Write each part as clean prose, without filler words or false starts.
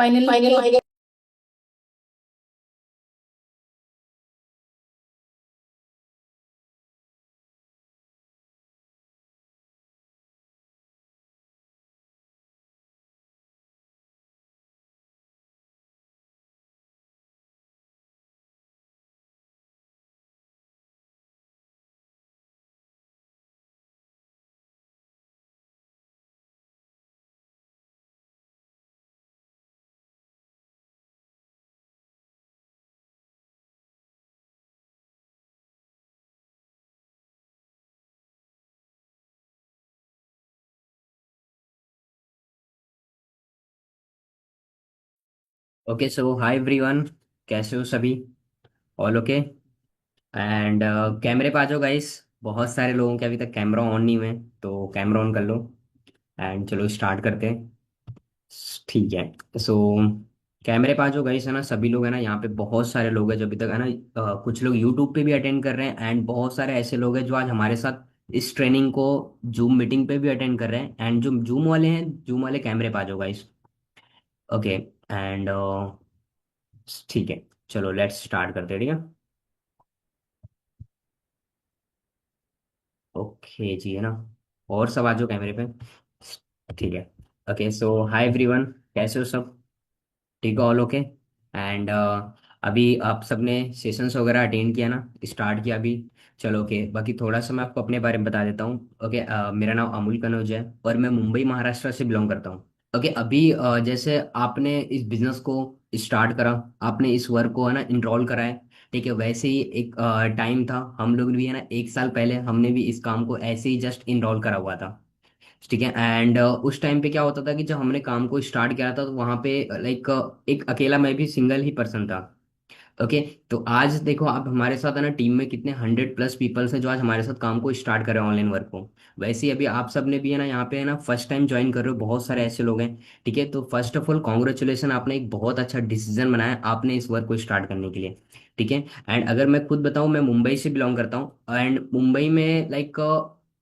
Final. Okay so hi everyone. कैसे हो सभी? All okay. एंड कैमरे पे आ जाओ गाइस। बहुत सारे लोगों के अभी तक कैमरा ऑन नहीं हुए, तो कैमरा ऑन कर लो। एंड चलो स्टार्ट करते हैं। ठीक है। सो कैमरे पे आ जाओ गाइस, है ना? सभी लोग है ना, यहाँ पे बहुत सारे लोग हैं जो अभी तक है ना, कुछ लोग यूट्यूब पे भी अटेंड कर रहे हैं एंड बहुत सारे ऐसे लोग हैं जो आज हमारे साथ इस ट्रेनिंग को जूम मीटिंग पे भी अटेंड कर रहे हैं। एंड जो जूम वाले हैं, जूम वाले कैमरे पे आ जाओ गाइस। ओके। एंड ठीक है, चलो लेट्स स्टार्ट करते हैं। ठीक है। ओके जी, है ना? और सब आ जाओ कैमरे पे। ठीक है। Okay so hi everyone. कैसे हो सब? ठीक है, ऑल ओके। एंड अभी आप सबने सेशंस वगैरह अटेंड किया ना, स्टार्ट किया अभी? चलो ओके, बाकी थोड़ा सा मैं आपको अपने बारे में बता देता हूँ। ओके, मेरा नाम अमूल कनौज है और मैं मुंबई महाराष्ट्र से बिलोंग करता हूँ। ओके, अभी जैसे आपने इस बिजनेस को स्टार्ट करा, आपने इस वर्क को है ना इनरोल करा है। ठीक है, वैसे ही एक टाइम था, हम लोग भी है ना 1 साल पहले हमने भी इस काम को ऐसे ही जस्ट इनरोल करा हुआ था। ठीक है। एंड उस टाइम पे क्या होता था कि जब हमने काम को स्टार्ट किया था तो वहां पे लाइक एक अकेला मैं भी सिंगल ही पर्सन था। ओके। तो आज देखो आप हमारे साथ है ना, टीम में कितने 100+ पीपल्स हैं जो आज हमारे साथ काम को स्टार्ट कर रहे हैं, ऑनलाइन वर्क को। वैसे ही अभी आप सब ने भी है ना, यहाँ पे है ना फर्स्ट टाइम ज्वाइन कर रहे हो, बहुत सारे ऐसे लोग हैं। ठीक है, तो फर्स्ट ऑफ ऑल कॉन्ग्रेचुलेसन, आपने एक बहुत अच्छा डिसीजन बनाया आपने इस वर्क को स्टार्ट करने के लिए। ठीक है। एंड अगर मैं खुद बताऊं, मैं मुंबई से बिलोंग करता हूँ एंड मुंबई में लाइक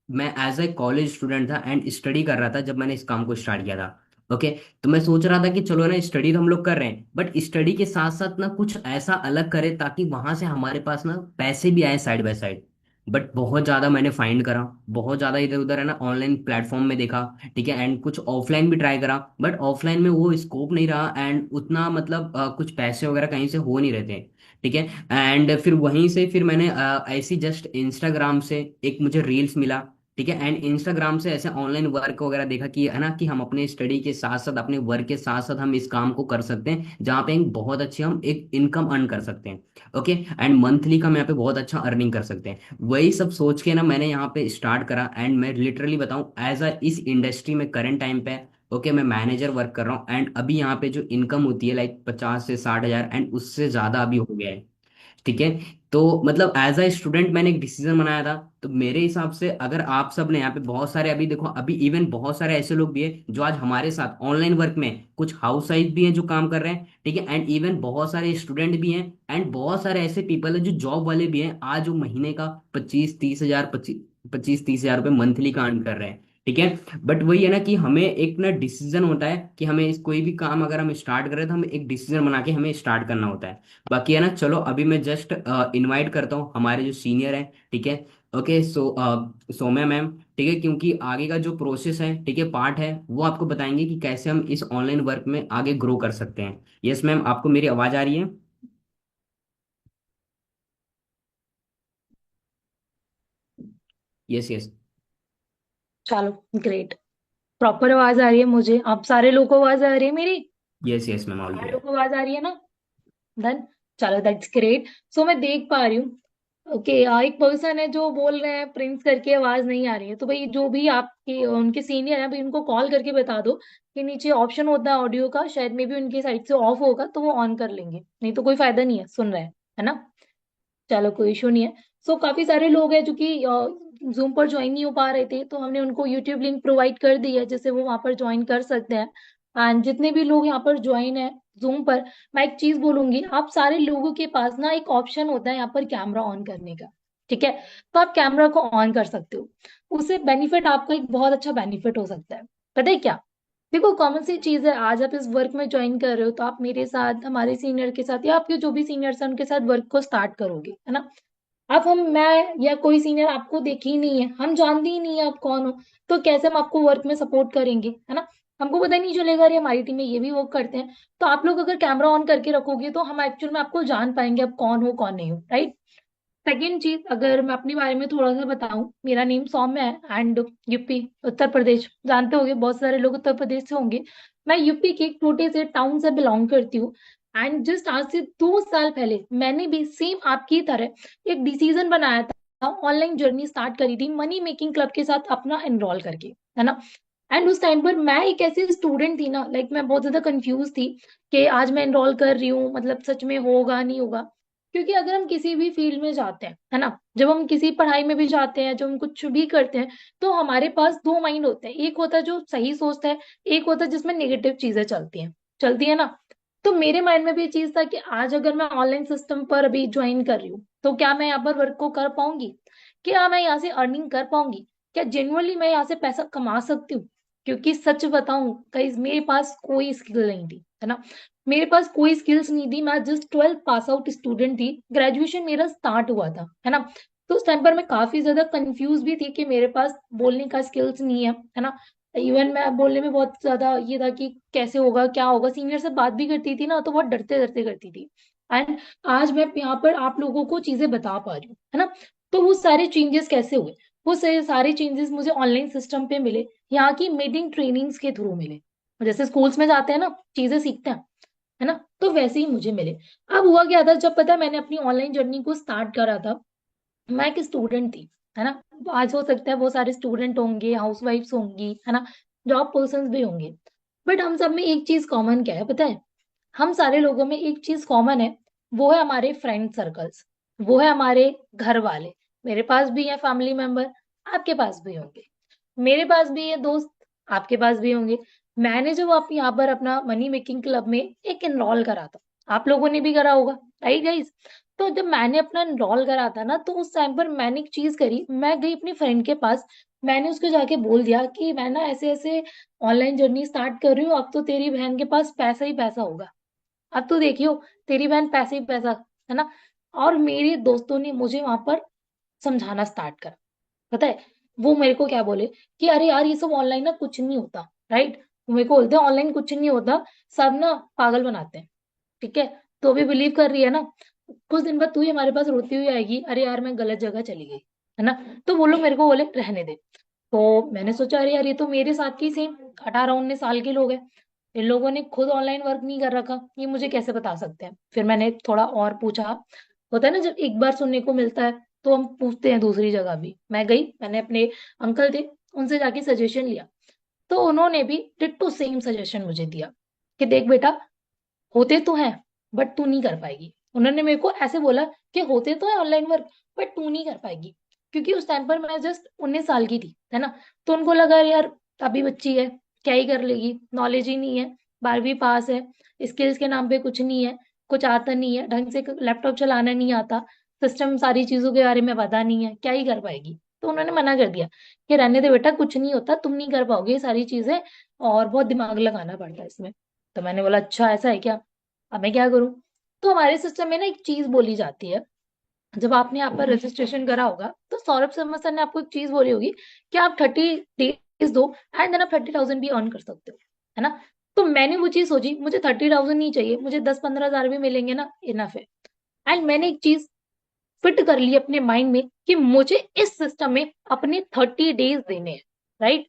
मैं एज ए कॉलेज स्टूडेंट था एंड स्टडी कर रहा था जब मैंने इस काम को स्टार्ट किया था। ओके। तो मैं सोच रहा था कि चलो ना, स्टडी तो हम लोग कर रहे हैं बट स्टडी के साथ साथ ना कुछ ऐसा अलग करें ताकि वहां से हमारे पास ना पैसे भी आए साइड बाय साइड। बट बहुत ज्यादा मैंने फाइंड करा, बहुत ज्यादा इधर उधर है ना ऑनलाइन प्लेटफॉर्म में देखा। ठीक है। एंड कुछ ऑफलाइन भी ट्राई करा बट ऑफलाइन में वो स्कोप नहीं रहा एंड उतना मतलब कुछ पैसे वगैरह कहीं से हो नहीं रहे थे। ठीक है। एंड फिर वहीं से फिर मैंने ऐसी जस्ट इंस्टाग्राम से एक मुझे रील्स मिला। ठीक है। एंड इंस्टाग्राम से ऐसे ऑनलाइन वर्क वगैरह देखा कि है ना, कि हम अपने स्टडी के साथ साथ अपने वर्क के साथ साथ हम इस काम को कर सकते हैं जहाँ पे एक बहुत अच्छी हम एक इनकम अर्न कर सकते हैं। ओके। एंड मंथली का हम यहाँ पे बहुत अच्छा अर्निंग कर सकते हैं। वही सब सोच के ना मैंने यहाँ पे स्टार्ट करा एंड मैं लिटरली बताऊं, एज अ इस इंडस्ट्री में करंट टाइम पे ओके मैं मैनेजर वर्क कर रहा हूँ एंड अभी यहाँ पे जो इनकम होती है लाइक 50 से 60 हजार एंड उससे ज्यादा अभी हो गया है। ठीक है। तो मतलब एज अ स्टूडेंट मैंने एक डिसीजन बनाया था। तो मेरे हिसाब से अगर आप सब ने यहाँ पे बहुत सारे, अभी देखो अभी इवन बहुत सारे ऐसे लोग भी हैं जो आज हमारे साथ ऑनलाइन वर्क में, कुछ हाउस वाइफ भी हैं जो काम कर रहे हैं। ठीक है। एंड इवन बहुत सारे स्टूडेंट भी हैं एंड बहुत सारे ऐसे पीपल हैं जो जॉब वाले भी हैं, आज वो महीने का 25-30 हजार, 25-30 हजार रुपये मंथली का अर्न कर रहे हैं। ठीक है। बट वही है ना कि हमें एक ना डिसीजन होता है कि हमें इस कोई भी काम अगर हम स्टार्ट करें तो हमें एक डिसीजन बना के हमें स्टार्ट करना होता है। बाकी है ना, चलो अभी मैं जस्ट इनवाइट करता हूँ हमारे जो सीनियर हैं। ठीक है। ओके सो सौम्या मैम, ठीक है, क्योंकि आगे का जो प्रोसेस है, ठीक है, पार्ट है, वो आपको बताएंगे कि कैसे हम इस ऑनलाइन वर्क में आगे ग्रो कर सकते हैं। यस मैम, आपको मेरी आवाज आ रही है? Yes yes. चलो, ग्रेट। प्रॉपर आवाज आ रही है मुझे, आप सारे लोगों को आवाज आ रही है मेरी? यस यस मैम, ऑल सारे क्लियर। लोगों को आवाज आ रही है ना? डन। चलो, दैट्स ग्रेट। सो मैं देख पा रही हूँ। ओके, एक पर्सन है जो बोल रहे हैं प्रिंस करके आवाज नहीं आ रही है, तो भाई जो भी आपके उनके सीनियर है भाई उनको कॉल करके बता दो कि नीचे ऑप्शन होता है ऑडियो का, शायद मे बी उनकी साइड से ऑफ होगा तो वो ऑन कर लेंगे, नहीं तो कोई फायदा नहीं है, सुन रहे हैं, है ना? चलो, कोई इशू नहीं है। सो काफी सारे लोग हैं जो कि जूम पर ज्वाइन नहीं हो पा रहे थे, तो हमने उनको यूट्यूब लिंक प्रोवाइड कर दी है जिससे वो वहां पर ज्वाइन कर सकते हैं। एंड जितने भी लोग यहाँ पर ज्वाइन है जूम पर, मैं एक चीज बोलूंगी, आप सारे लोगों के पास ना एक ऑप्शन होता है यहाँ पर कैमरा ऑन करने का। ठीक है? तो आप कैमरा को ऑन कर सकते हो। उससे बेनिफिट, आपका एक बहुत अच्छा बेनिफिट हो सकता है। पता है क्या? देखो कॉमन सी चीज है, आज आप इस वर्क में ज्वाइन कर रहे हो तो आप मेरे साथ, हमारे सीनियर के साथ या आपके जो भी सीनियर्स हैं उनके साथ वर्क को स्टार्ट करोगे, है ना। अब हम, मैं या कोई सीनियर आपको देखे ही नहीं है, हम जानते ही नहीं है आप कौन हो, तो कैसे हम आपको वर्क में सपोर्ट करेंगे, है ना। हमको पता ही नहीं चलेगा अरे हमारी टीम में ये भी वर्क करते हैं। तो आप लोग अगर कैमरा ऑन करके रखोगे तो हम एक्चुअल में आपको जान पाएंगे आप कौन हो कौन नहीं हो, राइट। सेकेंड चीज, अगर मैं अपने बारे में थोड़ा सा बताऊं, मेरा नेम सौम्य है एंड यूपी, उत्तर प्रदेश, जानते होंगे बहुत सारे लोग उत्तर प्रदेश से होंगे। मैं यूपी के एक छोटे से टाउन से बिलोंग करती हूँ। एंड जस्ट आज से 2 साल पहले मैंने भी सेम आपकी तरह एक डिसीजन बनाया था, ऑनलाइन जर्नी स्टार्ट करी थी मनी मेकिंग क्लब के साथ अपना एनरोल करके, है ना। एंड उस टाइम पर मैं एक ऐसी स्टूडेंट थी ना, लाइक मैं बहुत ज्यादा कंफ्यूज थी कि आज मैं एनरोल कर रही हूँ, मतलब सच में होगा नहीं होगा। क्योंकि अगर हम किसी भी फील्ड में जाते हैं, है ना, जब हम किसी पढ़ाई में भी जाते हैं, जब हम कुछ भी करते हैं, तो हमारे पास दो माइंड होते हैं, एक होता है जो सही सोचता है, एक होता है जिसमें नेगेटिव चीजें चलती है ना। तो मेरे माइंड में भी ये चीज था कि आज अगर मैं ऑनलाइन सिस्टम पर अभी ज्वाइन कर रही हूँ तो क्या मैं यहाँ पर वर्क को कर पाऊंगी, क्या मैं यहाँ से अर्निंग कर पाऊंगी, क्या जेनुअनली मैं यहाँ से पैसा कमा सकती हूँ। क्योंकि सच बताऊं गाइस, मेरे पास कोई स्किल नहीं थी, है ना। मेरे पास कोई स्किल्स नहीं थी, मैं just 12th pass out student थी, ग्रेजुएशन मेरा स्टार्ट हुआ था, है ना। तो उस टाइम पर मैं काफी ज्यादा कंफ्यूज भी थी कि मेरे पास बोलने का स्किल्स नहीं है ना। इवन मैं बोलने में बहुत ज्यादा ये था कि कैसे होगा क्या होगा, सीनियर से बात भी करती थी ना तो बहुत डरते डरते करती थी। एंड आज मैं यहाँ पर आप लोगों को चीजें बता पा रही हूँ, है ना। तो वो सारे चेंजेस कैसे हुए, वो सारे चेंजेस मुझे ऑनलाइन सिस्टम पे मिले, यहाँ की मीटिंग ट्रेनिंग्स के थ्रू मिले। जैसे स्कूल्स में जाते हैं ना, चीजें सीखते हैं, है ना, तो वैसे ही मुझे मिले। अब हुआ क्या था, जब पता है मैंने अपनी ऑनलाइन जर्नी को स्टार्ट करा था, मैं एक स्टूडेंट थी, है ना। आज हो सकता है वो सारे स्टूडेंट होंगे, हाउस वाइफ्स होंगी, है ना, जॉब पर्सन भी होंगे। बट हम सब में एक चीज कॉमन क्या है पता है, हम सारे लोगों में एक चीज कॉमन है, वो है हमारे फ्रेंड सर्कल्स, वो है हमारे घर वाले। मेरे पास भी है फैमिली मेंबर, आपके पास भी होंगे, मेरे पास भी है दोस्त, आपके पास भी होंगे। मैंने जब आप यहाँ पर अपना मनी मेकिंग क्लब में एक एनरोल करा था, आप लोगों ने भी करा होगा, राइट गाइस। तो जब मैंने अपना एनरोल करा था ना, तो उस टाइम पर मैंने एक चीज करी, मैं गई अपनी फ्रेंड के पास, मैंने उसको जाके बोल दिया कि मैं ना ऐसे ऐसे ऑनलाइन जर्नी स्टार्ट कर रही हूँ, अब तो तेरी बहन के पास पैसा ही पैसा होगा, अब तो देखियो तेरी बहन पैसे ही पैसा, है ना। और मेरे दोस्तों ने मुझे वहां पर समझाना स्टार्ट करा, पता है वो मेरे को क्या बोले कि अरे यार ये सब ऑनलाइन ना कुछ नहीं होता, राइट। वो मेरे को बोलते हैं ऑनलाइन कुछ नहीं होता, सब ना पागल बनाते हैं, ठीक है। तो अभी बिलीव कर रही है ना, कुछ दिन बाद तू ही हमारे पास रोती हुई आएगी, अरे यार मैं गलत जगह चली गई, है ना। तो वो लोग मेरे को बोले रहने दे। तो मैंने सोचा अरे यार ये तो मेरे साथ की सेम 18-19 साल के लोग हैं, इन लोगों ने खुद ऑनलाइन वर्क नहीं कर रखा, ये मुझे कैसे बता सकते हैं। फिर मैंने थोड़ा और पूछा, होता है ना जब एक बार सुनने को मिलता है तो हम पूछते हैं दूसरी जगह भी। मैं गई, मैंने अपने अंकल थे उनसे जाके सजेशन लिया, तो उन्होंने भी डिट्टो सेम सजेशन मुझे दिया कि देख बेटा, होते तो हैं बट तू नहीं कर पाएगी। उन्होंने मेरे को ऐसे बोला कि होते तो है ऑनलाइन वर्क बट तू नहीं कर पाएगी। क्योंकि उस टाइम पर मैं जस्ट 19 साल की थी, है ना। तो उनको लगा यार अभी बच्ची है, क्या ही कर लेगी, नॉलेज ही नहीं है, 12वीं पास है, स्किल्स के नाम पे कुछ नहीं है, कुछ आता नहीं है ढंग से, लैपटॉप चलाना नहीं आता, सिस्टम सारी चीजों के बारे में पता नहीं है, क्या ही कर पाएगी। तो उन्होंने मना कर दिया कि रहने दे बेटा, कुछ नहीं होता, तुम नहीं कर पाओगे ये सारी चीजें, और बहुत दिमाग लगाना पड़ता है इसमें। तो मैंने बोला अच्छा ऐसा है क्या, अब मैं क्या करूं। तो हमारे सिस्टम में ना एक चीज बोली जाती है, जब आपने यहाँ पर रजिस्ट्रेशन करा होगा तो सौरभ शर्मा सर ने आपको एक चीज बोली होगी कि आप 30 डेज दो एंड देन आप 30,000 भी अर्न कर सकते हो, है ना। तो मैंने वो चीज सोची, मुझे 30,000 नहीं चाहिए, मुझे 10-15 हजार भी मिलेंगे ना, इनफ है। एंड मैंने एक चीज फिट कर ली अपने माइंड में कि मुझे इस सिस्टम में अपने 30 डेज देने हैं, राइट।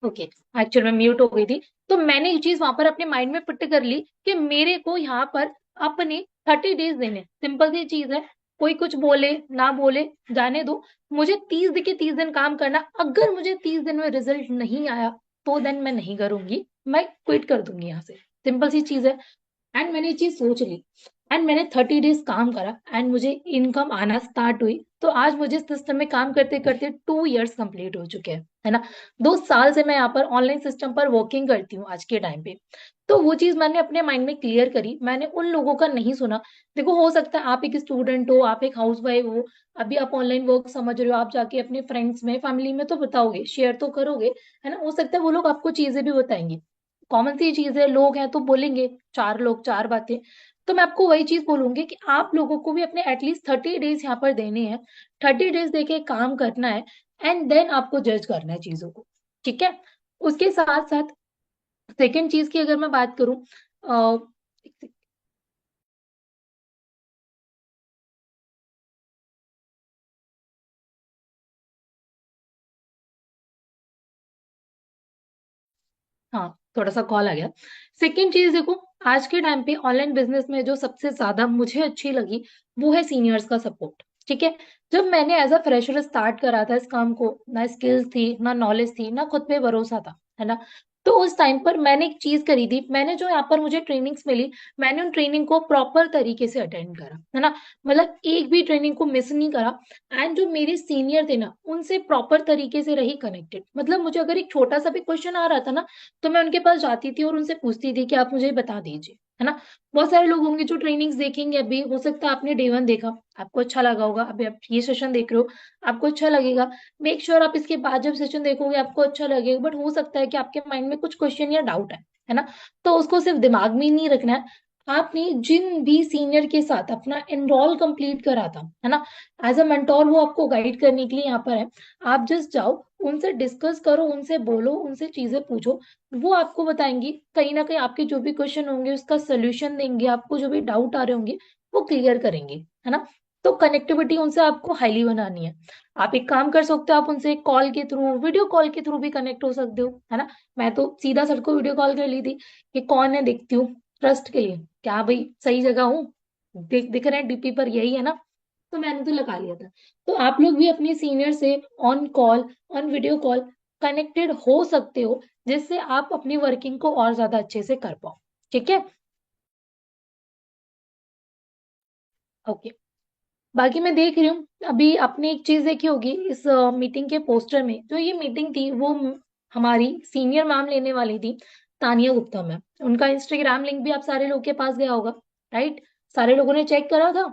ओके, एक्चुअल में म्यूट हो गई थी। तो मैंने ये चीज वहां पर अपने माइंड में फिट कर ली कि मेरे को यहाँ पर अपने 30 डेज देने, सिंपल सी चीज है, कोई कुछ बोले ना बोले जाने दो, मुझे 30 दिन काम करना, अगर मुझे 30 दिन में रिजल्ट नहीं आया तो देन मैं नहीं करूंगी, मैं क्विट कर दूंगी यहाँ से, सिंपल सी चीज है। एंड मैंने ये चीज सोच ली। एंड मैंने 30 डेज काम करा एंड मुझे इनकम आना स्टार्ट हुई। तो आज मुझे सिस्टम में काम करते करते 2 इयर्स कंप्लीट हो चुके हैं, है ना। 2 साल से मैं यहाँ पर ऑनलाइन सिस्टम पर वर्किंग करती हूँ आज के टाइम पे। तो वो चीज मैंने अपने माइंड में क्लियर करी, मैंने उन लोगों का नहीं सुना। देखो, हो सकता है आप एक स्टूडेंट हो, आप एक हाउसवाइफ हो, अभी आप ऑनलाइन वर्क समझ रहे हो, आप जाके अपने फ्रेंड्स में, फैमिली में तो बताओगे, शेयर तो करोगे, है ना। हो सकता है वो लोग आपको चीजें भी बताएंगे, कॉमन सी चीज है, लोग हैं तो बोलेंगे, चार लोग चार बातें। तो मैं आपको वही चीज बोलूंगी कि आप लोगों को भी अपने एटलीस्ट 30 डेज यहाँ पर देने हैं। 30 डेज देके काम करना है एंड देन आपको जज करना है चीजों को, ठीक है। उसके साथ साथ सेकेंड चीज की अगर मैं बात करूं, हाँ, थोड़ा सा कॉल आ गया। सेकेंड चीज देखो, आज के टाइम पे ऑनलाइन बिजनेस में जो सबसे ज्यादा मुझे अच्छी लगी वो है सीनियर्स का सपोर्ट, ठीक है। जब मैंने एज अ फ्रेशर स्टार्ट करा था इस काम को, ना स्किल्स थी, ना नॉलेज थी, ना खुद पे भरोसा था, है ना। तो उस टाइम पर मैंने एक चीज करी थी, मैंने जो यहाँ पर मुझे ट्रेनिंग्स मिली, मैंने उन ट्रेनिंग को प्रॉपर तरीके से अटेंड करा, है ना। मतलब एक भी ट्रेनिंग को मिस नहीं करा। एंड जो मेरे सीनियर थे ना, उनसे प्रॉपर तरीके से रही कनेक्टेड। मतलब मुझे अगर एक छोटा सा भी क्वेश्चन आ रहा था ना, तो मैं उनके पास जाती थी और उनसे पूछती थी कि आप मुझे बता दीजिए, है ना। बहुत सारे लोग होंगे जो ट्रेनिंग्स देखेंगे, अभी हो सकता है आपने डे 1 देखा, आपको अच्छा लगा होगा, अभी आप ये सेशन देख रहे हो, आपको अच्छा लगेगा। मेक श्योर आप इसके बाद जब सेशन देखोगे आपको अच्छा लगेगा, बट हो सकता है कि आपके माइंड में कुछ क्वेश्चन या डाउट है ना। तो उसको सिर्फ दिमाग में ही नहीं रखना है। आपने जिन भी सीनियर के साथ अपना एनरोल कंप्लीट करा था, है ना, एज अ मेंटोर वो आपको गाइड करने के लिए यहाँ पर है। आप जस्ट जाओ, उनसे डिस्कस करो, उनसे बोलो, उनसे चीजें पूछो। वो आपको बताएंगी, कहीं ना कहीं आपके जो भी क्वेश्चन होंगे उसका सोल्यूशन देंगे, आपको जो भी डाउट आ रहे होंगे वो क्लियर करेंगे, है ना। तो कनेक्टिविटी उनसे आपको हाईली बनानी है। आप एक काम कर सकते हो, आप उनसे कॉल के थ्रू, वीडियो कॉल के थ्रू भी कनेक्ट हो सकते हो, है ना। मैं तो सीधा सबको वीडियो कॉल कर ली थी कि कौन है देखती हूँ, ट्रस्ट के लिए, क्या भाई सही जगह हूँ, दिख रहे हैं डीपी पर, यही है ना। तो मैंने तो लगा लिया था। तो आप लोग भी अपने सीनियर से on call, on video call connected हो सकते हो, जिससे आप अपनी वर्किंग को और ज्यादा अच्छे से कर पाओ, ठीक है। ओके। बाकी मैं देख रही हूँ, अभी आपने एक चीज देखी होगी इस मीटिंग के पोस्टर में, जो ये मीटिंग थी वो हमारी सीनियर मैम लेने वाली थी, तानिया गुप्ता मैम। उनका इंस्टाग्राम लिंक भी आप सारे लोग के पास गया होगा, राइट। सारे लोगों ने चेक करा था।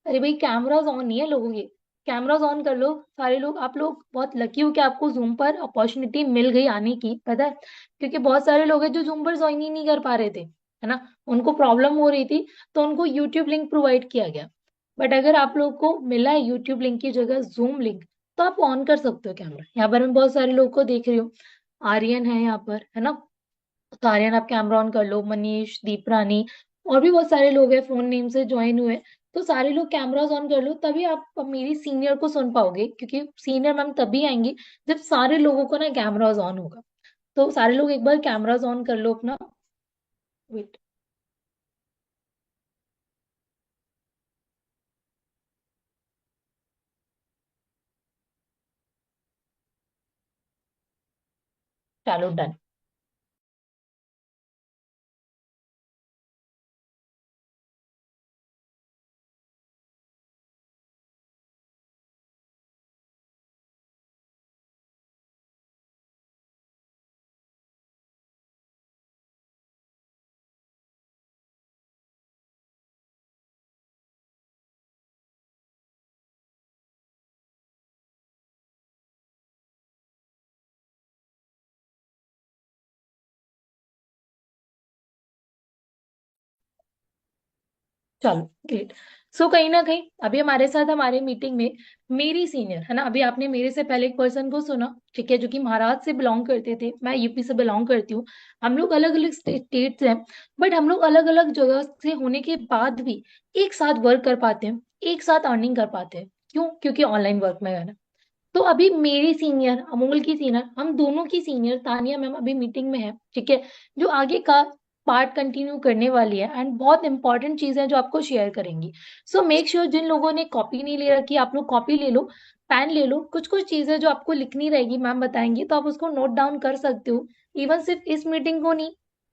अरे भाई, कैमराज ऑन नहीं है लोगों के, कैमराज ऑन कर लो सारे लोग। आप लोग बहुत लकी हो कि आपको जूम पर अपॉर्चुनिटी मिल गई आने की, पता है। क्योंकि बहुत सारे लोग हैं जो जूम पर ज्वाइन ही नहीं कर पा रहे थे, है ना। उनको प्रॉब्लम हो रही थी, तो उनको यूट्यूब लिंक प्रोवाइड किया गया। बट अगर आप लोग को मिला है यूट्यूब लिंक की जगह जूम लिंक, तो आप ऑन कर सकते हो कैमरा। यहाँ पर मैं बहुत सारे लोग को देख रही हूँ, आर्यन है यहाँ पर, है ना। तो आर्यन आप कैमरा ऑन कर लो, मनीष, दीप रानी, और भी बहुत सारे लोग हैं फोन नेम से ज्वाइन हुए। तो सारे लोग कैमरास ऑन कर लो, तभी आप मेरी सीनियर को सुन पाओगे, क्योंकि सीनियर मैम तभी आएंगी जब सारे लोगों को ना कैमरास ऑन होगा। तो सारे लोग एक बार कैमरास ऑन कर लो अपना। वेट। चलो डन। चलो ग्रेट। सो कहीं ना कहीं अभी हमारे साथ हमारे मीटिंग में मेरी सीनियर, है ना, अभी आपने मेरे से पहले एक पर्सन को सुना, ठीक है, जो कि महाराष्ट्र से बिलोंग करते थे, मैं यूपी से बिलोंग करती हूँ। हम लोग अलग अलग स्टेट्स हैं, बट हम लोग अलग अलग जगह से होने के बाद भी एक साथ वर्क कर पाते हैं, एक साथ अर्निंग कर पाते हैं। क्यों? क्योंकि ऑनलाइन वर्क में है ना। तो अभी मेरी सीनियर, अमोल की सीनियर, हम दोनों की सीनियर तानिया मैम अभी मीटिंग में है, ठीक है, जो आगे का पार्ट कंटिन्यू करने वाली है एंड बहुत इंपॉर्टेंट चीज है जो आपको शेयर करेंगी। सो मेक श्योर जिन लोगों ने कॉपी नहीं ले रखी, आप लोग कॉपी ले लो, पेन ले लो, कुछ कुछ चीजें जो आपको लिखनी रहेगी मैम बताएंगी, तो आप उसको नोट डाउन कर सकते हो। इवन सिर्फ इस मीटिंग को नहीं,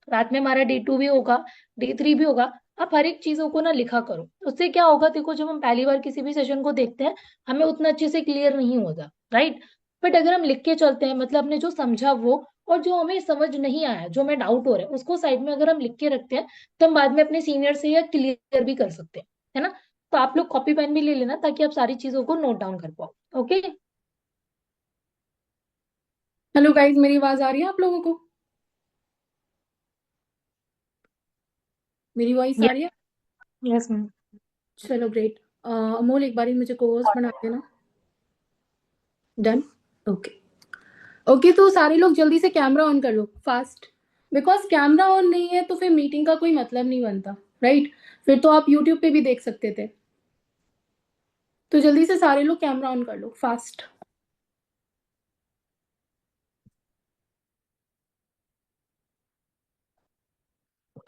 रात में हमारा डे 2 भी होगा, डे 3 भी होगा, आप हर एक चीजों को ना लिखा करो। उससे क्या होगा, देखो जब हम पहली बार किसी भी सेशन को देखते हैं हमें उतना अच्छे से क्लियर नहीं होता, राइट। बट अगर हम लिख के चलते हैं, मतलब हमने जो समझा वो, और जो हमें समझ नहीं आया, जो हमें डाउट हो रहा है, उसको साइड में अगर हम लिख के रखते हैं, तो हम बाद में अपने सीनियर से या क्लियर भी कर सकते हैं, है ना। तो आप लोग कॉपी पेन भी ले लेना ताकि आप सारी चीजों को नोट डाउन कर पाओ। ओके। हेलो गाइज, मेरी आवाज आ रही है आप लोगों को? मेरी वॉइस आ रही है? Yes ma'am. चलो ग्रेट। अमोल, एक बारी मुझे को होस्ट बना देना। डन। ओके। ओके, तो सारे लोग जल्दी से कैमरा ऑन कर लो फास्ट। बिकॉज कैमरा ऑन नहीं है तो फिर मीटिंग का कोई मतलब नहीं बनता, राइट। फिर तो आप यूट्यूब पे भी देख सकते थे। तो जल्दी से सारे लोग कैमरा ऑन कर लो फास्ट।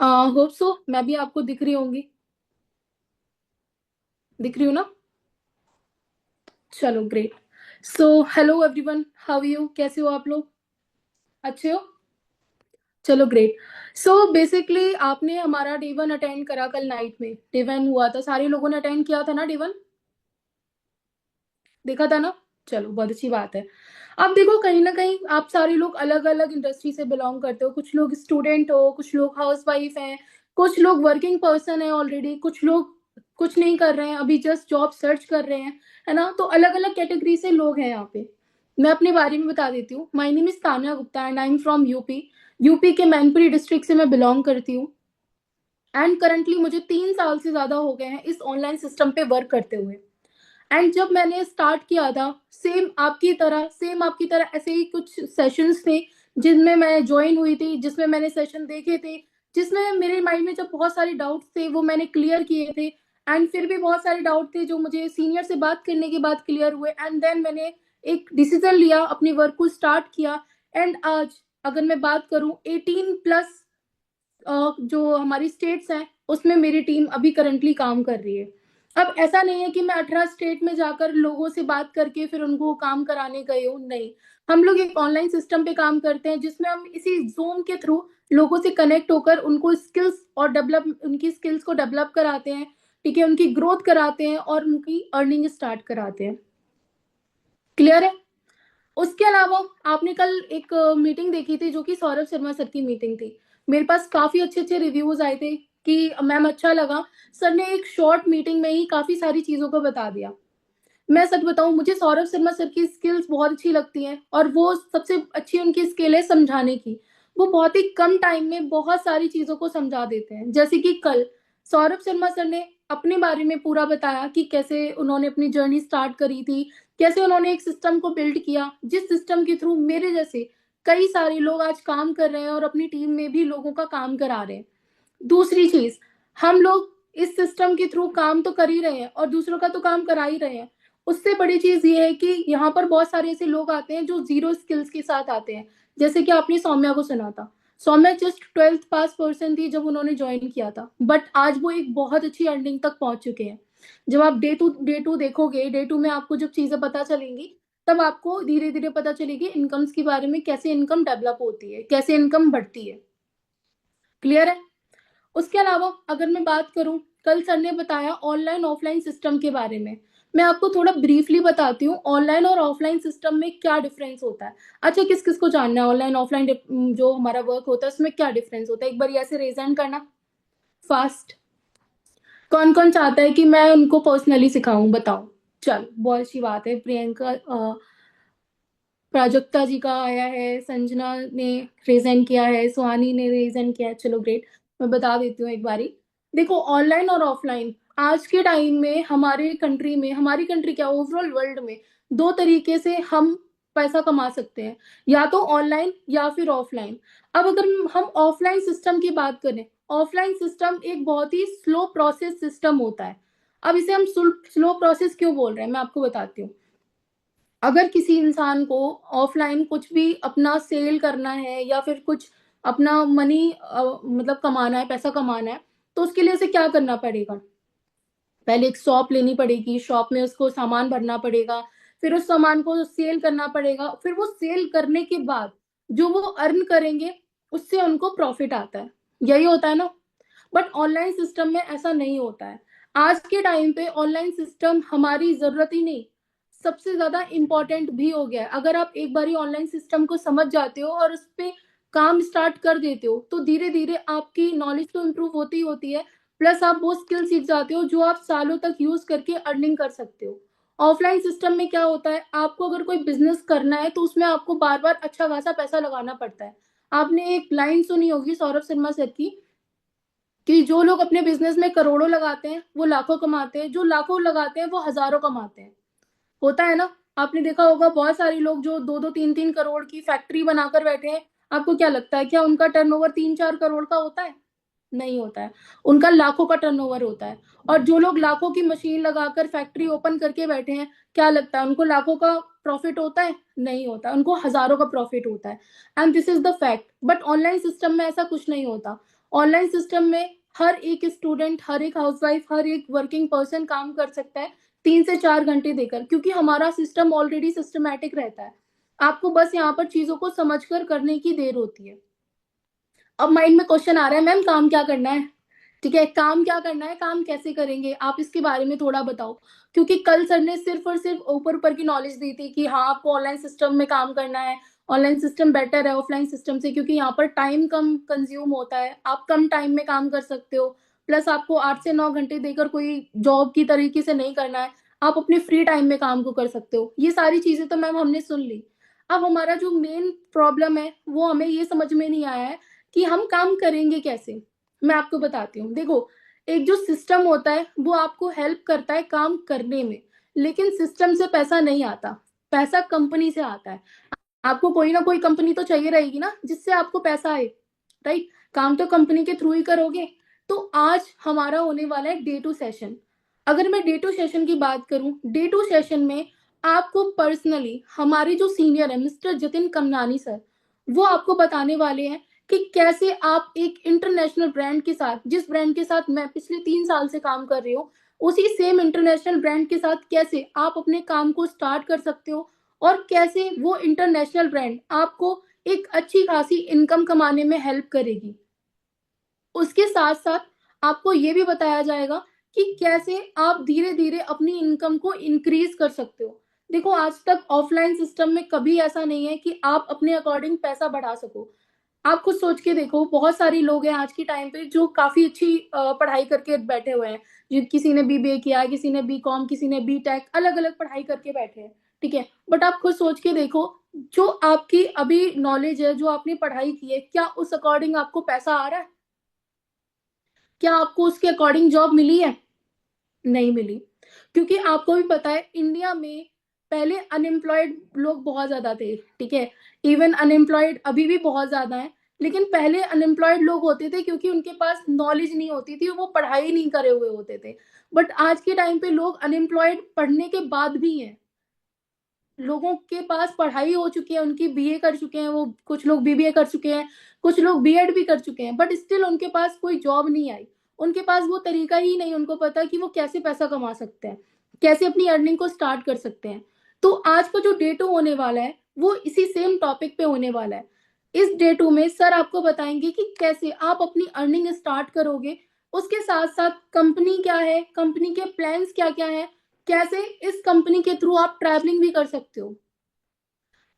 होप सो मैं भी आपको दिख रही होंगी। दिख रही हूँ ना? चलो great. So hello everyone, how you, कैसे हो आप लोग? अच्छे हो? चलो ग्रेट। सो बेसिकली आपने हमारा डे वन अटेंड करा, कल नाइट में डे वन हुआ था, सारे लोगों ने अटेंड किया था ना डे वन? देखा था ना? चलो बहुत अच्छी बात है। अब देखो, कहीं ना कहीं आप सारे लोग अलग अलग इंडस्ट्री से बिलोंग करते हो। कुछ लोग स्टूडेंट हो, कुछ लोग हाउस वाइफ हैं, कुछ लोग वर्किंग पर्सन है ऑलरेडी, कुछ लोग कुछ नहीं कर रहे हैं, अभी जस्ट जॉब सर्च कर रहे हैं, है ना। तो अलग अलग कैटेगरी से लोग हैं यहाँ पे। मैं अपने बारे में बता देती हूँ। My name is Tanya Gupta and I am from UP. UP के मैनपुरी डिस्ट्रिक्ट से मैं बिलोंग करती हूँ। एंड करंटली मुझे 3 साल से ज्यादा हो गए हैं इस ऑनलाइन सिस्टम पे वर्क करते हुए। एंड जब मैंने स्टार्ट किया था, सेम आपकी तरह ऐसे ही कुछ सेशंस थे जिनमें मैं ज्वाइन हुई थी, जिसमें मैंने सेशन देखे थे, जिसमें मेरे माइंड में जब बहुत सारे डाउट्स थे वो मैंने क्लियर किए थे। एंड फिर भी बहुत सारे डाउट थे जो मुझे सीनियर से बात करने के बाद क्लियर हुए, एंड देन मैंने एक डिसीजन लिया, अपनी वर्क को स्टार्ट किया। एंड आज अगर मैं बात करूं 18+ जो हमारी स्टेट्स हैं उसमें मेरी टीम अभी करंटली काम कर रही है। अब ऐसा नहीं है कि मैं 18 स्टेट में जाकर लोगों से बात करके फिर उनको काम कराने गई हूँ, नहीं। हम लोग एक ऑनलाइन सिस्टम पे काम करते हैं जिसमें हम इसी जूम के थ्रू लोगों से कनेक्ट होकर उनको स्किल्स और डेवलप उनकी स्किल्स को डेवलप कराते हैं, ठीक है, उनकी ग्रोथ कराते हैं और उनकी अर्निंग स्टार्ट कराते हैं। क्लियर है? उसके अलावा आपने कल एक मीटिंग देखी थी जो कि सौरभ शर्मा सर की मीटिंग थी। मेरे पास काफी अच्छे अच्छे रिव्यूज आए थे कि मैम अच्छा लगा, सर ने एक शॉर्ट मीटिंग में ही काफी सारी चीजों को बता दिया। मैं सच बताऊं, मुझे सौरभ शर्मा सर की स्किल्स बहुत अच्छी लगती हैं और वो सबसे अच्छी उनकी स्किल है समझाने की। वो बहुत ही कम टाइम में बहुत सारी चीजों को समझा देते हैं। जैसे कि कल सौरभ शर्मा सर ने अपने बारे में पूरा बताया कि कैसे उन्होंने अपनी जर्नी स्टार्ट करी थी, कैसे उन्होंने एक सिस्टम को बिल्ड किया जिस सिस्टम के थ्रू मेरे जैसे कई सारे लोग आज काम कर रहे हैं और अपनी टीम में भी लोगों का काम करा रहे हैं। दूसरी चीज, हम लोग इस सिस्टम के थ्रू काम तो कर ही रहे हैं और दूसरों का तो काम करा ही रहे हैं। उससे बड़ी चीज ये है कि यहाँ पर बहुत सारे ऐसे लोग आते हैं जो जीरो स्किल्स के साथ आते हैं। जैसे कि आपने सौम्या को सुना था। सौम्या जस्ट 12th पास पर्सन थी जब उन्होंने ज्वाइन किया था, बट आज वो एक बहुत अच्छी अर्निंग तक पहुंच चुके हैं। जब आप डे टू देखोगे, डे टू में आपको जब चीजें पता चलेंगी, तब आपको धीरे धीरे पता चलेगी इनकम्स के बारे में, कैसे इनकम डेवलप होती है, कैसे इनकम बढ़ती है। क्लियर है? उसके अलावा अगर मैं बात करूं, कल सर ने बताया ऑनलाइन ऑफलाइन सिस्टम के बारे में। मैं आपको थोड़ा ब्रीफली बताती हूँ ऑनलाइन और ऑफलाइन सिस्टम में क्या डिफरेंस होता है। अच्छा, किस किस को जानना है ऑनलाइन ऑफलाइन जो हमारा वर्क होता है उसमें क्या डिफरेंस होता है? एक बार ऐसे रेजेंट करना फास्ट। कौन कौन चाहता है कि मैं उनको पर्सनली सिखाऊं, बताओ। चलो बहुत अच्छी बात है। प्रियंका, प्राजक्ता जी का आया है, संजना ने प्रेजेंट किया है, सुहानी ने प्रेजेंट किया है। चलो ग्रेट। मैं बता देती हूँ एक बारी। देखो, ऑनलाइन और ऑफलाइन आज के टाइम में हमारे कंट्री में, हमारी कंट्री क्या ओवरऑल वर्ल्ड में, दो तरीके से हम पैसा कमा सकते हैं, या तो ऑनलाइन या फिर ऑफलाइन। अब अगर हम ऑफलाइन सिस्टम की बात करें, ऑफलाइन सिस्टम एक बहुत ही स्लो प्रोसेस सिस्टम होता है। अब इसे हम स्लो प्रोसेस क्यों बोल रहे हैं, मैं आपको बताती हूँ। अगर किसी इंसान को ऑफलाइन कुछ भी अपना सेल करना है या फिर कुछ अपना मनी मतलब कमाना है, पैसा कमाना है, तो उसके लिए उसे क्या करना पड़ेगा? पहले एक शॉप लेनी पड़ेगी, शॉप में उसको सामान भरना पड़ेगा, फिर उस सामान को सेल करना पड़ेगा, फिर वो सेल करने के बाद जो वो अर्न करेंगे उससे उनको प्रॉफिट आता है। यही होता है ना। बट ऑनलाइन सिस्टम में ऐसा नहीं होता है। आज के टाइम पे ऑनलाइन सिस्टम हमारी जरूरत ही नहीं, सबसे ज्यादा इम्पोर्टेंट भी हो गया है। अगर आप एक बारी ऑनलाइन सिस्टम को समझ जाते हो और उस पर काम स्टार्ट कर देते हो तो धीरे धीरे आपकी नॉलेज तो इम्प्रूव होती ही होती है, प्लस आप वो स्किल सीख जाते हो जो आप सालों तक यूज करके अर्निंग कर सकते हो। ऑफलाइन सिस्टम में क्या होता है, आपको अगर कोई बिजनेस करना है तो उसमें आपको बार बार अच्छा खासा पैसा लगाना पड़ता है। आपने एक लाइन सुनी होगी सौरभ शर्मा सर की कि जो लोग अपने बिजनेस में करोड़ों लगाते हैं वो लाखों कमाते हैं, जो लाखों लगाते हैं वो हजारों कमाते हैं। होता है ना, आपने देखा होगा बहुत सारे लोग जो 2-2 3-3 करोड़ की फैक्ट्री बनाकर बैठे हैं। आपको क्या लगता है, क्या उनका टर्नओवर 3-4 करोड़ का होता है? नहीं होता है, उनका लाखों का टर्नओवर होता है। और जो लोग लाखों की मशीन लगाकर फैक्ट्री ओपन करके बैठे हैं, क्या लगता है उनको लाखों का प्रॉफिट होता है? नहीं होता, उनको हजारों का प्रॉफिट होता है। And this is the fact. But online system में ऐसा कुछ नहीं होता। ऑनलाइन सिस्टम में हर एक स्टूडेंट, हर एक हाउसवाइफ, हर एक वर्किंग पर्सन काम कर सकता है 3 से 4 घंटे देकर, क्योंकि हमारा सिस्टम ऑलरेडी सिस्टमैटिक रहता है। आपको बस यहाँ पर चीजों को समझकर करने की देर होती है। अब माइंड में क्वेश्चन आ रहा है, मैम काम क्या करना है? ठीक है, काम क्या करना है, काम कैसे करेंगे, आप इसके बारे में थोड़ा बताओ। क्योंकि कल सर ने सिर्फ और सिर्फ ऊपर ऊपर की नॉलेज दी थी कि हाँ आपको ऑनलाइन सिस्टम में काम करना है, ऑनलाइन सिस्टम बेटर है ऑफलाइन सिस्टम से, क्योंकि यहाँ पर टाइम कम कंज्यूम होता है, आप कम टाइम में काम कर सकते हो। प्लस आपको 8 से 9 घंटे देकर कोई जॉब की तरीके से नहीं करना है, आप अपने फ्री टाइम में काम को कर सकते हो। ये सारी चीजें तो मैम हमने सुन ली। अब हमारा जो मेन प्रॉब्लम है वो हमें ये समझ में नहीं आया है कि हम काम करेंगे कैसे। मैं आपको बताती हूँ, देखो एक जो सिस्टम होता है वो आपको हेल्प करता है काम करने में, लेकिन सिस्टम से पैसा नहीं आता, पैसा कंपनी से आता है। आपको कोई ना कोई कंपनी तो चाहिए रहेगी ना जिससे आपको पैसा आए, राइट? काम तो कंपनी के थ्रू ही करोगे। तो आज हमारा होने वाला है डे टू सेशन। अगर मैं डे टू सेशन की बात करूं, डे टू सेशन में आपको पर्सनली हमारे जो सीनियर है मिस्टर जतिन कमनानी सर, वो आपको बताने वाले हैं कि कैसे आप एक इंटरनेशनल ब्रांड के साथ, जिस ब्रांड के साथ मैं पिछले 3 साल से काम कर रही हूँ, उसी सेम इंटरनेशनल ब्रांड के साथ कैसे आप अपने काम को स्टार्ट कर सकते हो, और कैसे वो इंटरनेशनल ब्रांड आपको एक अच्छी खासी इनकम कमाने में हेल्प करेगी। उसके साथ साथ आपको ये भी बताया जाएगा कि कैसे आप धीरे धीरे अपनी इनकम को इंक्रीज कर सकते हो। देखो आज तक ऑफलाइन सिस्टम में कभी ऐसा नहीं है कि आप अपने अकॉर्डिंग पैसा बढ़ा सको। आप खुद सोच के देखो, बहुत सारे लोग हैं आज के टाइम पे जो काफी अच्छी पढ़ाई करके बैठे हुए हैं, जो किसी ने बीबीए किया है, किसी ने बीकॉम, किसी ने बीटेक, अलग अलग पढ़ाई करके बैठे हैं। ठीक है, बट आप खुद सोच के देखो, जो आपकी अभी नॉलेज है, जो आपने पढ़ाई की है, क्या उस अकॉर्डिंग आपको पैसा आ रहा है? क्या आपको उसके अकॉर्डिंग जॉब मिली है? नहीं मिली। क्योंकि आपको भी पता है इंडिया में पहले अनएम्प्लॉयड लोग बहुत ज्यादा थे। ठीक है, इवन अनएम्प्लॉयड अभी भी बहुत ज्यादा है, लेकिन पहले अनएम्प्लॉयड लोग होते थे क्योंकि उनके पास नॉलेज नहीं होती थी, वो पढ़ाई नहीं करे हुए होते थे। बट आज के टाइम पे लोग अनएम्प्लॉयड पढ़ने के बाद भी हैं, लोगों के पास पढ़ाई हो चुकी है, उनकी बीए कर चुके हैं, वो कुछ लोग बीबीए कर चुके हैं, कुछ लोग बीएड भी कर चुके हैं, बट स्टिल उनके पास कोई जॉब नहीं आई। उनके पास वो तरीका ही नहीं, उनको पता कि वो कैसे पैसा कमा सकते हैं, कैसे अपनी अर्निंग को स्टार्ट कर सकते हैं। तो आज का जो डे टू होने वाला है वो इसी सेम टॉपिक पे होने वाला है। इस डे टू में सर आपको बताएंगे कि कैसे आप अपनी अर्निंग स्टार्ट करोगे, उसके साथ साथ कंपनी क्या है, कंपनी के प्लान्स क्या क्या है, कैसे इस कंपनी के थ्रू आप ट्रैवलिंग भी कर सकते हो।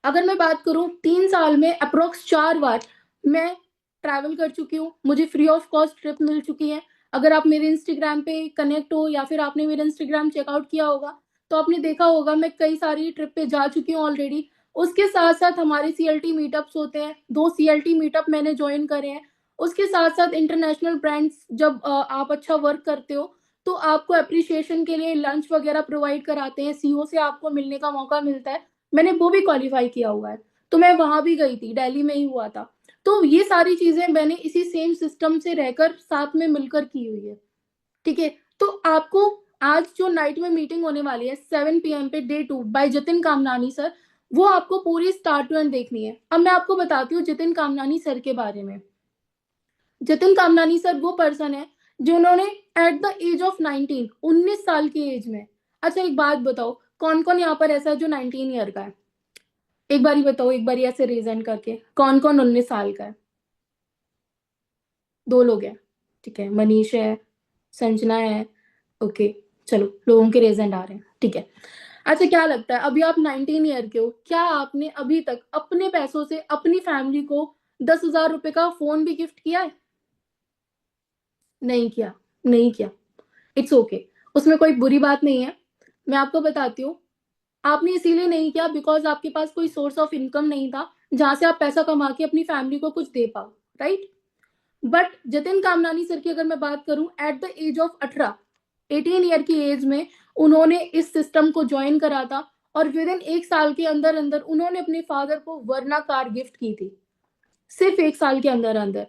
अगर मैं बात करूं 3 साल में अप्रोक्स 4 बार मैं ट्रैवल कर चुकी हूँ, मुझे फ्री ऑफ कॉस्ट ट्रिप मिल चुकी है। अगर आप मेरे इंस्टाग्राम पे कनेक्ट हो या फिर आपने मेरा इंस्टाग्राम चेकआउट किया होगा तो आपने देखा होगा मैं कई सारी ट्रिप पे जा चुकी हूँ ऑलरेडी। उसके साथ साथ हमारे सीएलटी मीटअप्स होते हैं, 2 सीएलटी मीटअप मैंने ज्वाइन करे हैं। उसके साथ साथ इंटरनेशनल ब्रांड्स जब आप अच्छा वर्क करते हो तो आपको अप्रिसिएशन के लिए लंच वगैरह प्रोवाइड कराते हैं, सीओ से आपको मिलने का मौका मिलता है। मैंने वो भी क्वालिफाई किया हुआ है, तो मैं वहां भी गई थी, दिल्ली में ही हुआ था। तो ये सारी चीजें मैंने इसी सेम सिस्टम से रहकर साथ में मिलकर की हुई है। ठीक है, तो आपको आज जो नाइट में मीटिंग होने वाली है 7 PM पे day two by Jatin Kamnani sir, वो आपको पूरी स्टार्ट टू एंड देखनी है। अब मैं आपको बताती हूँ जतिन कामनानी सर के बारे में। जतिन कामनानी सर वो पर्सन है जिन्होंने एट द एज ऑफ 19, 19 साल की एज में, अच्छा एक बात बताओ, कौन कौन यहाँ पर ऐसा है जो 19 ईयर का है? एक बारी बताओ, एक बारी ऐसे रीजन करके, कौन कौन 19 साल का है? 2 लोग हैं। ठीक है, मनीष है, संजना है, ओके, चलो लोगों के रेजेंट आ रहे हैं, ठीक है। अच्छा, क्या लगता है अभी आप 19 ईयर के हो, क्या आपने अभी तक अपने पैसों से अपनी फैमिली को 10,000 रुपए का फोन भी गिफ्ट किया है? नहीं किया, नहीं किया, इट्स ओके, उसमें कोई बुरी बात नहीं है। मैं आपको बताती हूँ, आपने इसीलिए नहीं किया बिकॉज आपके पास कोई सोर्स ऑफ इनकम नहीं था जहां से आप पैसा कमा के अपनी फैमिली को कुछ दे पाओ, right. But Jatin Kamnani sir की अगर मैं बात करूं, at the age of 18 year की एज में उन्होंने इस सिस्टम को ज्वाइन करा था और विद इन 1 साल के अंदर अंदर उन्होंने अपने फादर को वर्ना कार गिफ्ट की थी, सिर्फ 1 साल के अंदर अंदर।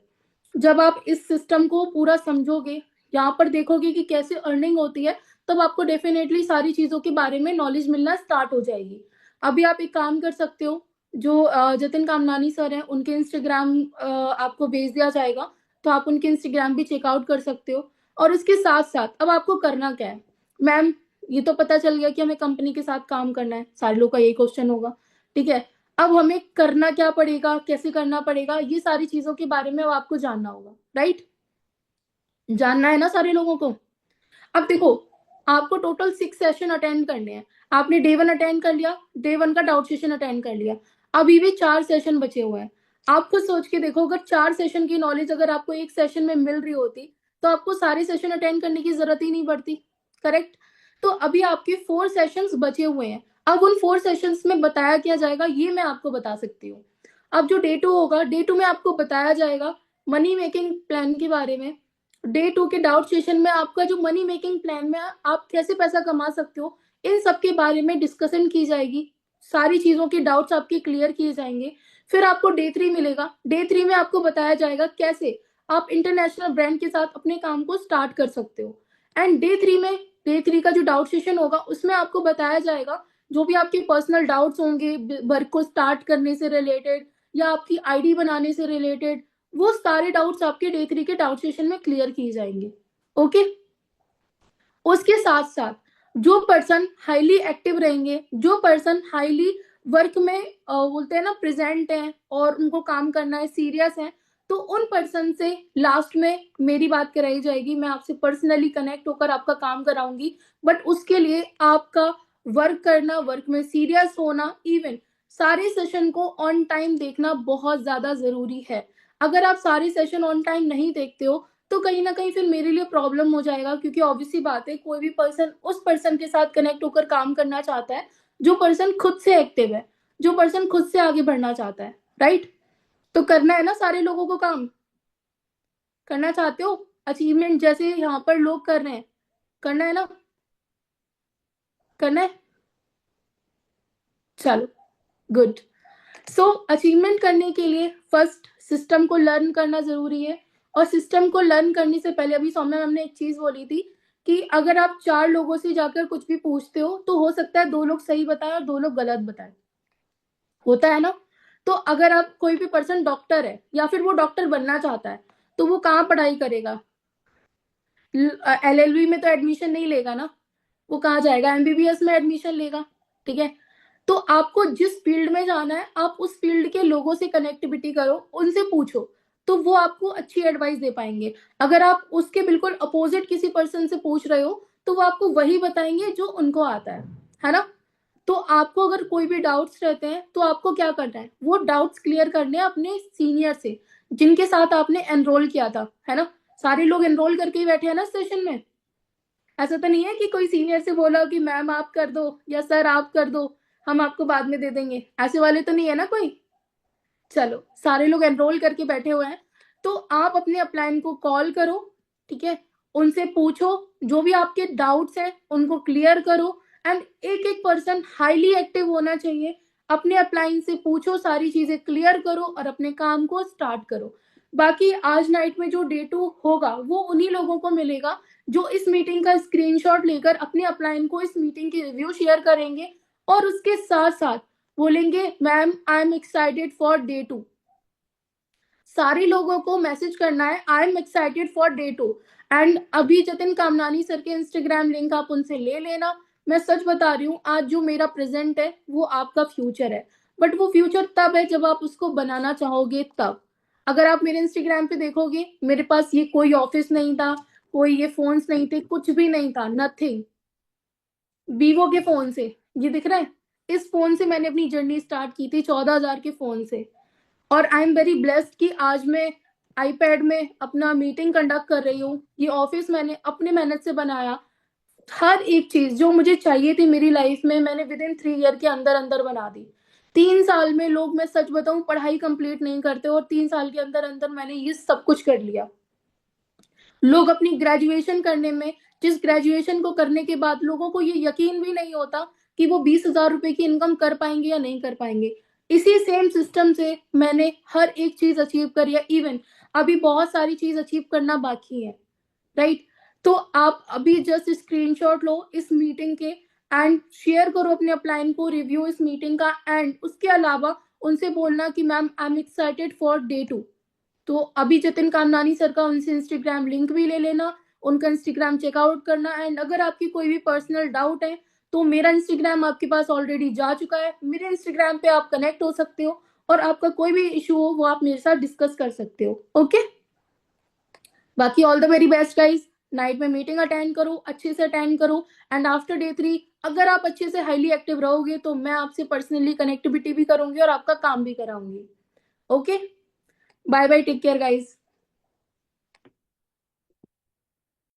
जब आप इस सिस्टम को पूरा समझोगे, यहाँ पर देखोगे कि कैसे अर्निंग होती है, तब आपको डेफिनेटली सारी चीजों के बारे में नॉलेज मिलना स्टार्ट हो जाएगी। अभी आप एक काम कर सकते हो, जो जतिन कामनानी सर हैं उनके इंस्टाग्राम आपको भेज दिया जाएगा, तो आप उनके इंस्टाग्राम भी चेकआउट कर सकते हो। और इसके साथ साथ अब आपको करना क्या है, मैम ये तो पता चल गया कि हमें कंपनी के साथ काम करना है, सारे लोग का यही क्वेश्चन होगा, ठीक है। अब हमें करना क्या पड़ेगा, कैसे करना पड़ेगा, ये सारी चीजों के बारे में अब आपको जानना होगा, राइट। जानना है ना सारे लोगों को। अब देखो, आपको टोटल 6 सेशन अटेंड करने हैं। आपने डे 1 अटेंड कर लिया, डे 1 का डाउट सेशन अटेंड कर लिया, अभी भी 4 सेशन बचे हुए हैं। आप खुद सोच के देखो, अगर 4 सेशन की नॉलेज अगर आपको एक सेशन में मिल रही होती, तो आपको सारे सेशन अटेंड करने की जरूरत ही नहीं पड़ती, करेक्ट। तो अभी आपके 4 सेशंस बचे हुए हैं। अब उन 4 सेशंस में बताया क्या जाएगा, ये मैं आपको बता सकती हूँ। अब जो डे 2 होगा, डे 2 में आपको बताया जाएगा मनी मेकिंग प्लान के बारे में। डे 2 के डाउट सेशन में आपका जो मनी मेकिंग प्लान में आप कैसे पैसा कमा सकते हो, इन सब के बारे में डिस्कशन की जाएगी, सारी चीजों के डाउट्स आपके क्लियर किए जाएंगे। फिर आपको डे 3 मिलेगा, डे 3 में आपको बताया जाएगा कैसे आप इंटरनेशनल ब्रांड के साथ अपने काम को स्टार्ट कर सकते हो। एंड डे 3 का जो डाउट सेशन होगा, उसमें आपको बताया जाएगा जो भी आपके पर्सनल डाउट्स होंगे वर्क को स्टार्ट करने से रिलेटेड या आपकी आईडी बनाने से रिलेटेड, वो सारे डाउट्स आपके डे 3 के डाउट सेशन में क्लियर किए जाएंगे, ओके। उसके साथ साथ जो पर्सन हाईली एक्टिव रहेंगे, जो पर्सन हाईली वर्क में बोलते हैं ना प्रेजेंट है और उनको काम करना है, सीरियस है, तो उन पर्सन से लास्ट में मेरी बात कराई जाएगी, मैं आपसे पर्सनली कनेक्ट होकर आपका काम कराऊंगी। बट उसके लिए आपका वर्क करना, वर्क में सीरियस होना, इवन सारे सेशन को ऑन टाइम देखना बहुत ज्यादा जरूरी है। अगर आप सारे सेशन ऑन टाइम नहीं देखते हो, तो कहीं ना कहीं फिर मेरे लिए प्रॉब्लम हो जाएगा, क्योंकि ऑब्वियसली बात है, कोई भी पर्सन उस पर्सन के साथ कनेक्ट होकर काम करना चाहता है जो पर्सन खुद से एक्टिव है, जो पर्सन खुद से आगे बढ़ना चाहता है, राइट। तो करना है ना सारे लोगों को काम, करना चाहते हो, अचीवमेंट जैसे यहाँ पर लोग कर रहे हैं, करना है ना, करना है, चलो गुड। सो अचीवमेंट करने के लिए फर्स्ट सिस्टम को लर्न करना जरूरी है। और सिस्टम को लर्न करने से पहले अभी सौम्या मैम ने एक चीज बोली थी कि अगर आप 4 लोगों से जाकर कुछ भी पूछते हो, तो हो सकता है 2 लोग सही बताएं और 2 लोग गलत बताएं, होता है ना। तो अगर आप कोई भी पर्सन डॉक्टर है या फिर वो डॉक्टर बनना चाहता है, तो वो कहाँ पढ़ाई करेगा, LLB में तो एडमिशन नहीं लेगा ना, वो कहाँ जाएगा, MBBS में एडमिशन लेगा, ठीक है। तो आपको जिस फील्ड में जाना है, आप उस फील्ड के लोगों से कनेक्टिविटी करो, उनसे पूछो, तो वो आपको अच्छी एडवाइस दे पाएंगे। अगर आप उसके बिल्कुल अपोजिट किसी पर्सन से पूछ रहे हो, तो वो आपको वही बताएंगे जो उनको आता है ना। तो आपको अगर कोई भी डाउट्स रहते हैं, तो आपको क्या करना है, वो डाउट्स क्लियर करने हैं अपने सीनियर से, जिनके साथ आपने एनरोल किया था, है ना। सारे लोग एनरोल करके ही बैठे हैं ना सेशन में, ऐसा तो नहीं है कि कोई सीनियर से बोला कि मैम आप कर दो या सर आप कर दो, हम आपको बाद में दे देंगे, ऐसे वाले तो नहीं है ना कोई। चलो, सारे लोग एनरोल करके बैठे हुए हैं, तो आप अपने अपलाइन को कॉल करो, ठीक है, उनसे पूछो, जो भी आपके डाउट्स हैं उनको क्लियर करो। एंड एक एक पर्सन हाईली एक्टिव होना चाहिए, अपने अपलाइन से पूछो, सारी चीजें क्लियर करो और अपने काम को स्टार्ट करो। बाकी आज नाइट में जो डे 2 होगा, वो उन्हीं लोगों को मिलेगा जो इस मीटिंग का स्क्रीनशॉट लेकर अपने अपलाइन को इस मीटिंग की रिव्यू शेयर करेंगे और उसके साथ साथ बोलेंगे ma'am I am excited for day 2। सारे लोगों को मैसेज करना है I am excited for day 2। And अभी जतिन कामनानी सर के इंस्टाग्राम लिंक आप उनसे ले लेना। मैं सच बता रही हूँ, आज जो मेरा प्रेजेंट है वो आपका फ्यूचर है, बट वो फ्यूचर तब है जब आप उसको बनाना चाहोगे तब। अगर आप मेरे इंस्टाग्राम पे देखोगे, मेरे पास ये कोई ऑफिस नहीं था, कोई ये फोन्स नहीं थे, कुछ भी नहीं था, नथिंग। वीवो के फोन से, ये दिख रहा है, इस फोन से मैंने अपनी जर्नी स्टार्ट की थी, 14,000 के फोन से। और आई एम वेरी ब्लेस्ड कि आज मैं आईपैड में अपना मीटिंग कंडक्ट कर रही हूँ। ये ऑफिस मैंने अपने मेहनत से बनाया। हर एक चीज जो मुझे चाहिए थी मेरी लाइफ में, मैंने विद इन 3 ईयर के अंदर अंदर बना दी। 3 साल में लोग, मैं सच बताऊं, पढ़ाई कंप्लीट नहीं करते, और 3 साल के अंदर अंदर मैंने ये सब कुछ कर लिया। लोग अपनी ग्रेजुएशन करने में, जिस ग्रेजुएशन को करने के बाद लोगों को ये यकीन भी नहीं होता कि वो 20,000 रुपए की इनकम कर पाएंगे या नहीं कर पाएंगे, इसी सेम सिस्टम से मैंने हर एक चीज अचीव करी है। इवन अभी बहुत सारी चीज अचीव करना बाकी है, राइट? तो आप अभी जस्ट स्क्रीनशॉट लो इस मीटिंग के एंड शेयर करो अपने अपलाइन को, रिव्यू इस मीटिंग का, एंड उसके अलावा उनसे बोलना कि ma'am I am excited for day 2। तो अभी जतिन कामनानी सर का उनसे इंस्टाग्राम लिंक भी ले लेना, उनका इंस्टाग्राम चेकआउट करना, एंड अगर आपकी कोई भी पर्सनल डाउट है तो मेरा इंस्टाग्राम आपके पास ऑलरेडी जा चुका है, मेरे इंस्टाग्राम पे आप कनेक्ट हो सकते हो, और आपका कोई भी इशू हो वो आप मेरे साथ डिस्कस कर सकते हो। ओके, बाकी all the very best guys. Night में मीटिंग अटेंड करो, अच्छे से अटेंड करो, एंड आफ्टर डे 3 अगर आप अच्छे से हाईली एक्टिव रहोगे तो मैं आपसे पर्सनली कनेक्टिविटी भी करूंगी और आपका काम भी कराऊंगी। Okay, bye bye, take care guys.